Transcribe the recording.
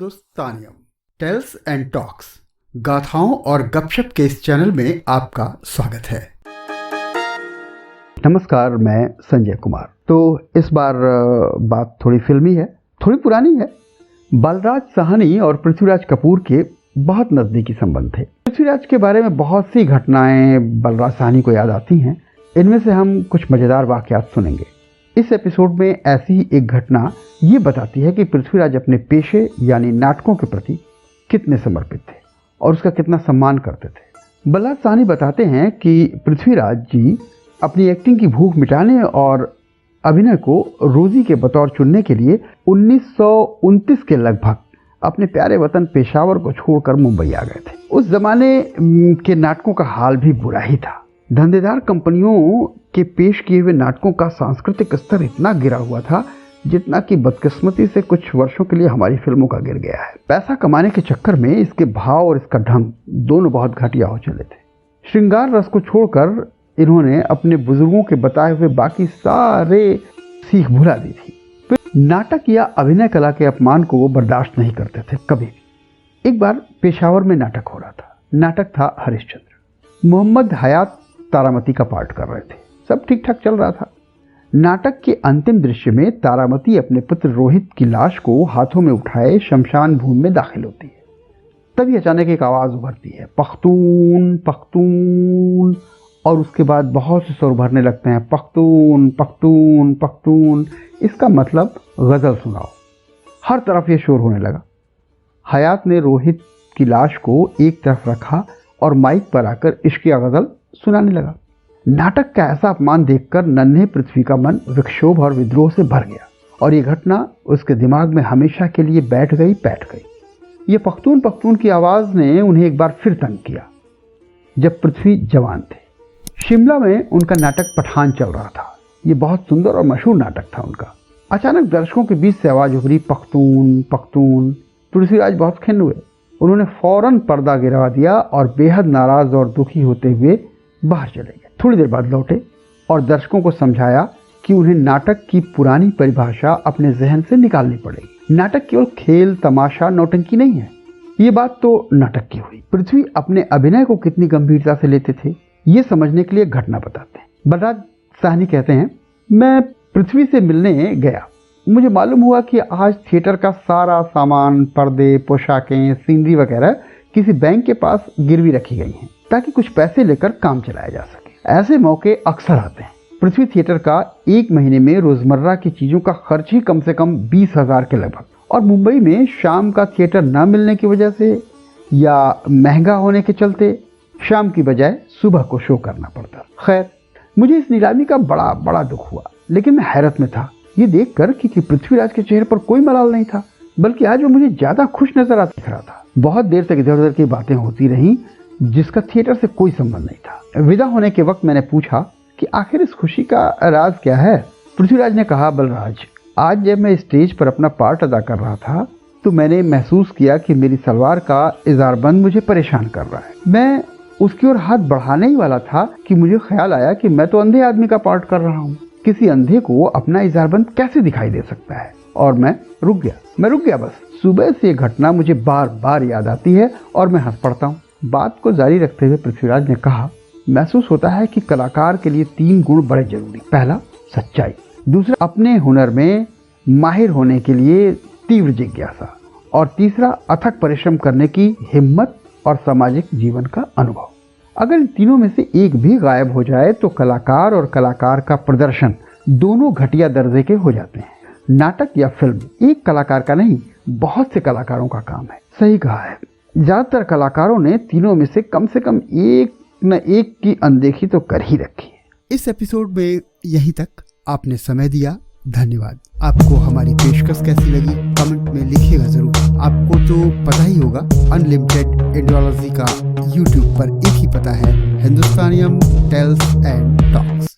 हिंदुस्तानियम tales and talks गाथाओं और गपशप के इस चैनल में आपका स्वागत है। नमस्कार, मैं संजय कुमार। तो इस बार बात थोड़ी फिल्मी है, थोड़ी पुरानी है। बलराज साहनी और पृथ्वीराज कपूर के बहुत नज़दीकी संबंध थे। पृथ्वीराज के बारे में बहुत सी घटनाएं बलराज साहनी को याद आती हैं। इनमें से हम कुछ मज़ेदार वाक़यात सुनेंगे। इस एपिसोड में ऐसी ही एक घटना ये बताती है कि पृथ्वीराज अपने पेशे यानी नाटकों के प्रति कितने समर्पित थे और उसका कितना सम्मान करते थे। बलराज साहनी बताते हैं कि पृथ्वीराज जी अपनी एक्टिंग की भूख मिटाने और अभिनय को रोजी के बतौर चुनने के लिए 1929 के लगभग अपने प्यारे वतन पेशावर को छोड़कर मुंबई आ गए थे। उस जमाने के नाटकों का हाल भी बुरा ही था। धंधेदार कंपनियों के पेश किए हुए नाटकों का सांस्कृतिक स्तर इतना गिरा हुआ था जितना कि बदकिस्मती से कुछ वर्षों के लिए हमारी फिल्मों का गिर गया है। पैसा कमाने के चक्कर में इसके भाव और इसका ढंग दोनों बहुत घटिया हो चले थे। श्रृंगार रस को छोड़कर इन्होंने अपने बुजुर्गों के बताए हुए बाकी सारे सीख भुला दी थी। फिर नाटक या अभिनय कला के अपमान को वो बर्दाश्त नहीं करते थे कभी भी। एक बार पेशावर में नाटक हो रहा था। नाटक था हरिश्चंद्र। मोहम्मद हयात तारामती का पार्ट कर रहे थे। सब ठीक ठाक चल रहा था। नाटक के अंतिम दृश्य में तारामती अपने पुत्र रोहित की लाश को हाथों में उठाए शमशान भूमि में दाखिल होती है। तभी अचानक एक आवाज़ उभरती है, पख्तून पख्तून, और उसके बाद बहुत से सुर भरने लगते हैं, पख्तून पख्तून पख्तून। इसका मतलब गज़ल सुनाओ। हर तरफ ये शोर होने लगा। हयात ने रोहित की लाश को एक तरफ रखा और माइक पर आकर इश्किया गज़ल सुनाने लगा। नाटक का ऐसा अपमान देखकर नन्हे पृथ्वी का मन विक्षोभ और विद्रोह से भर गया और ये घटना उसके दिमाग में हमेशा के लिए बैठ गई। ये पख्तून पख्तून की आवाज़ ने उन्हें एक बार फिर तंग किया जब पृथ्वी जवान थे। शिमला में उनका नाटक पठान चल रहा था। ये बहुत सुंदर और मशहूर नाटक था उनका। अचानक दर्शकों के बीच से आवाज़ उभरी, पख्तून पख्तून। पृथ्वीराज बहुत खिन्न हुए। उन्होंने फौरन पर्दा गिरा दिया और बेहद नाराज और दुखी होते हुए बाहर चले गए। थोड़ी देर बाद लौटे और दर्शकों को समझाया कि उन्हें नाटक की पुरानी परिभाषा अपने जहन से निकालनी पड़ेगी। नाटक केवल खेल तमाशा नौटंकी नहीं है। ये बात तो नाटक की हुई। पृथ्वी अपने अभिनय को कितनी गंभीरता से लेते थे ये समझने के लिए घटना बताते हैं। बलराज साहनी कहते हैं, मैं पृथ्वी से मिलने गया। मुझे मालूम हुआ कि आज थिएटर का सारा सामान, पर्दे, पोशाकें, सीनरी वगैरह किसी बैंक के पास गिरवी रखी गई हैं ताकि कुछ पैसे लेकर काम चलाया जा सके। ऐसे मौके अक्सर आते हैं। पृथ्वी थिएटर का एक महीने में रोजमर्रा की चीजों का खर्च ही कम से कम 20,000 के लगभग, और मुंबई में शाम का थिएटर न मिलने की वजह से या महंगा होने के चलते शाम की बजाय सुबह को शो करना पड़ता। खैर, मुझे इस नीलामी का बड़ा दुख हुआ, लेकिन मैं हैरत में था ये देखकर कि पृथ्वीराज के चेहरे पर कोई मलाल नहीं था, बल्कि आज वो मुझे ज्यादा खुश नजर आता दिख रहा था। बहुत देर तक इधर उधर की बातें होती रहीं जिसका थिएटर से कोई संबंध नहीं था। विदा होने के वक्त मैंने पूछा कि आखिर इस खुशी का राज क्या है। पृथ्वीराज ने कहा, बलराज, आज जब मैं स्टेज पर अपना पार्ट अदा कर रहा था तो मैंने महसूस किया कि मेरी सलवार का इजारबंद मुझे परेशान कर रहा है। मैं उसकी ओर हाथ बढ़ाने ही वाला था कि मुझे ख्याल आया कि मैं तो अंधे आदमी का पार्ट कर रहा हूँ। किसी अंधे को अपना इजारबंद कैसे दिखाई दे सकता है? और मैं रुक गया। बस सुबह से ये घटना मुझे बार बार याद आती है और मैं हंस पड़ता हूँ। बात को जारी रखते हुए पृथ्वीराज ने कहा, महसूस होता है कि कलाकार के लिए 3 गुण बड़े जरूरी। पहला, सच्चाई। दूसरा, अपने हुनर में माहिर होने के लिए तीव्र जिज्ञासा। और तीसरा, अथक परिश्रम करने की हिम्मत और सामाजिक जीवन का अनुभव। अगर इन तीनों में से एक भी गायब हो जाए तो कलाकार और कलाकार का प्रदर्शन दोनों घटिया दर्जे के हो जाते हैं। नाटक या फिल्म एक कलाकार का नहीं, बहुत से कलाकारों का काम है। सही कहा है। ज्यादातर कलाकारों ने तीनों में से कम एक न एक की अनदेखी तो कर ही रखी है। इस एपिसोड में यहीं तक। आपने समय दिया, धन्यवाद। आपको हमारी पेशकश कैसी लगी कमेंट में लिखिएगा जरूर। आपको तो पता ही होगा, अनलिमिटेड इंडियोलॉजी का यूट्यूब पर एक ही पता है, हिंदुस्तानियम टेल्स एंड टॉक्स।